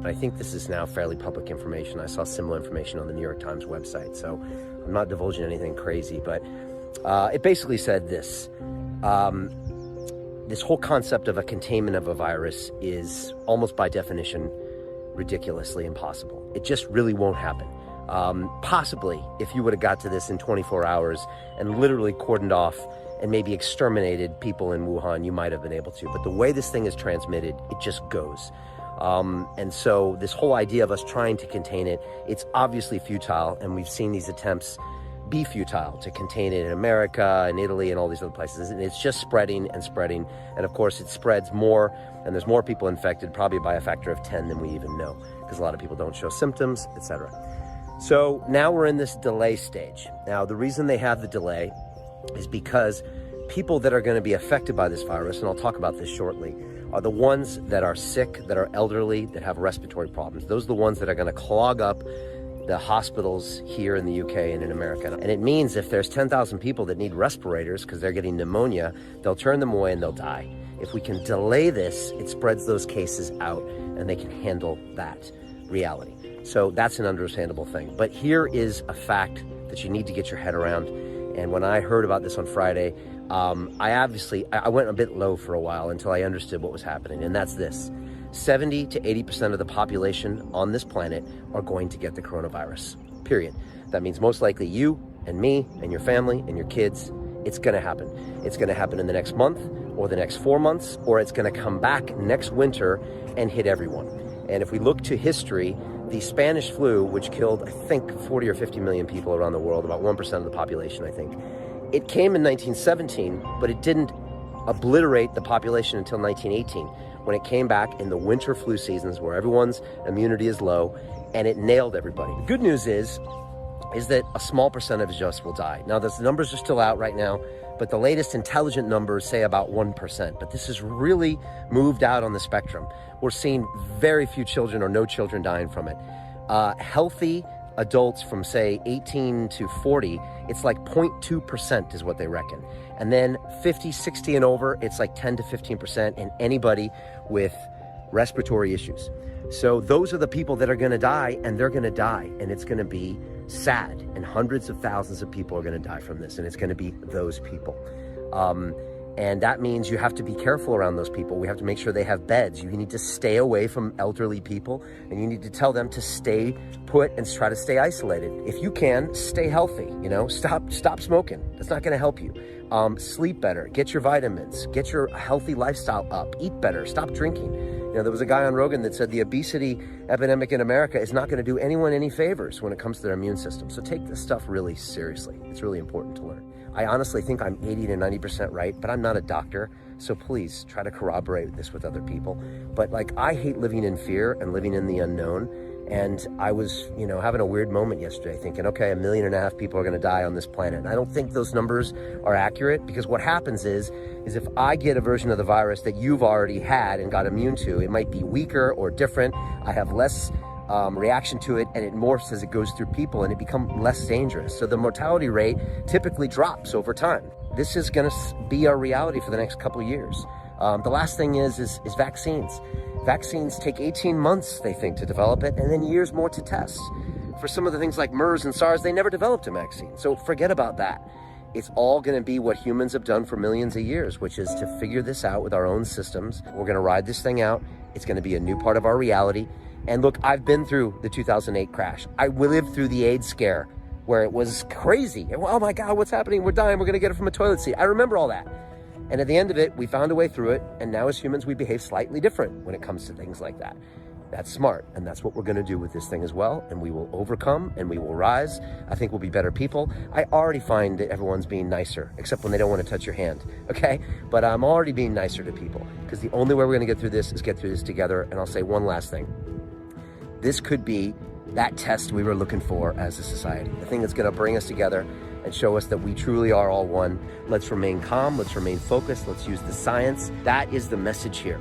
I think this is now fairly public information. I saw similar information on the New York Times website, so I'm not divulging anything crazy, but it basically said this. This whole concept of a containment of a virus is almost by definition ridiculously impossible. It just really won't happen. Possibly, if you would have got to this in 24 hours and literally cordoned off and maybe exterminated people in Wuhan, you might have been able to. But the way this thing is transmitted, it just goes. And so this whole idea of us trying to contain it, it's obviously futile. And we've seen these attempts be futile to contain it in America and Italy and all these other places. And it's just spreading and spreading. And of course, it spreads more, and there's more people infected, probably by a factor of 10 than we even know, because a lot of people don't show symptoms, etc. So now we're in this delay stage. Now, the reason they have the delay is because people that are going to be affected by this virus, and I'll talk about this shortly, are the ones that are sick, that are elderly, that have respiratory problems. Those are the ones that are going to clog up the hospitals here in the UK and in America. And it means if there's 10,000 people that need respirators because they're getting pneumonia, they'll turn them away and they'll die. If we can delay this, it spreads those cases out and they can handle that reality. So that's an understandable thing. But here is a fact that you need to get your head around. And when I heard about this on Friday, I went a bit low for a while until I understood what was happening. And that's this: 70 to 80% of the population on this planet are going to get the coronavirus, period. That means most likely you and me and your family and your kids. It's going to happen. It's going to happen in the next month or the next 4 months, or it's going to come back next winter and hit everyone. And if we look to history, the Spanish flu, which killed, I think, 40 or 50 million people around the world, about 1% of the population, I think, it came in 1917, but it didn't obliterate the population until 1918, when it came back in the winter flu seasons where everyone's immunity is low, and it nailed everybody. The good news is that a small percentage of us will die. Now, the numbers are still out right now, but the latest intelligent numbers say about 1%. But this is really moved out on the spectrum. We're seeing very few children or no children dying from it. Healthy adults from, say, 18 to 40, it's like 0.2% is what they reckon. And then 50, 60 and over, it's like 10 to 15%, and anybody with respiratory issues. So those are the people that are going to die, and they're going to die, and it's going to be sad, and hundreds of thousands of people are going to die from this, and it's going to be those people. And that means you have to be careful around those people. We have to make sure they have beds. You need to stay away from elderly people, and you need to tell them to stay put and try to stay isolated. If you can, stay healthy, stop smoking. That's not going to help you. Sleep better, get your vitamins, get your healthy lifestyle up, eat better, stop drinking. There was a guy on Rogan that said the obesity epidemic in America is not going to do anyone any favors when it comes to their immune system. So take this stuff really seriously. It's really important to learn. I honestly think I'm 80 to 90% right, but I'm not a doctor. So please try to corroborate this with other people. But I hate living in fear and living in the unknown. And I was, having a weird moment yesterday thinking, okay, 1.5 million people are going to die on this planet. And I don't think those numbers are accurate, because what happens is if I get a version of the virus that you've already had and got immune to, it might be weaker or different. I have less reaction to it, and it morphs as it goes through people, and it becomes less dangerous. So the mortality rate typically drops over time. This is going to be our reality for the next couple of years. The last thing is vaccines. Vaccines take 18 months, they think, to develop it, and then years more to test. For some of the things like MERS and SARS, they never developed a vaccine. So forget about that. It's all going to be what humans have done for millions of years, which is to figure this out with our own systems. We're going to ride this thing out. It's going to be a new part of our reality. And look, I've been through the 2008 crash. I lived through the AIDS scare, where it was crazy. Oh my God, what's happening? We're dying. We're going to get it from a toilet seat. I remember all that. And at the end of it, we found a way through it. And now as humans, we behave slightly different when it comes to things like that. That's smart. And that's what we're going to do with this thing as well. And we will overcome and we will rise. I think we'll be better people. I already find that everyone's being nicer, except when they don't want to touch your hand. Okay. But I'm already being nicer to people, because the only way we're going to get through this is get through this together. And I'll say one last thing. This could be that test we were looking for as a society, the thing that's going to bring us together and show us that we truly are all one. Let's remain calm. Let's remain focused. Let's use the science. That is the message here.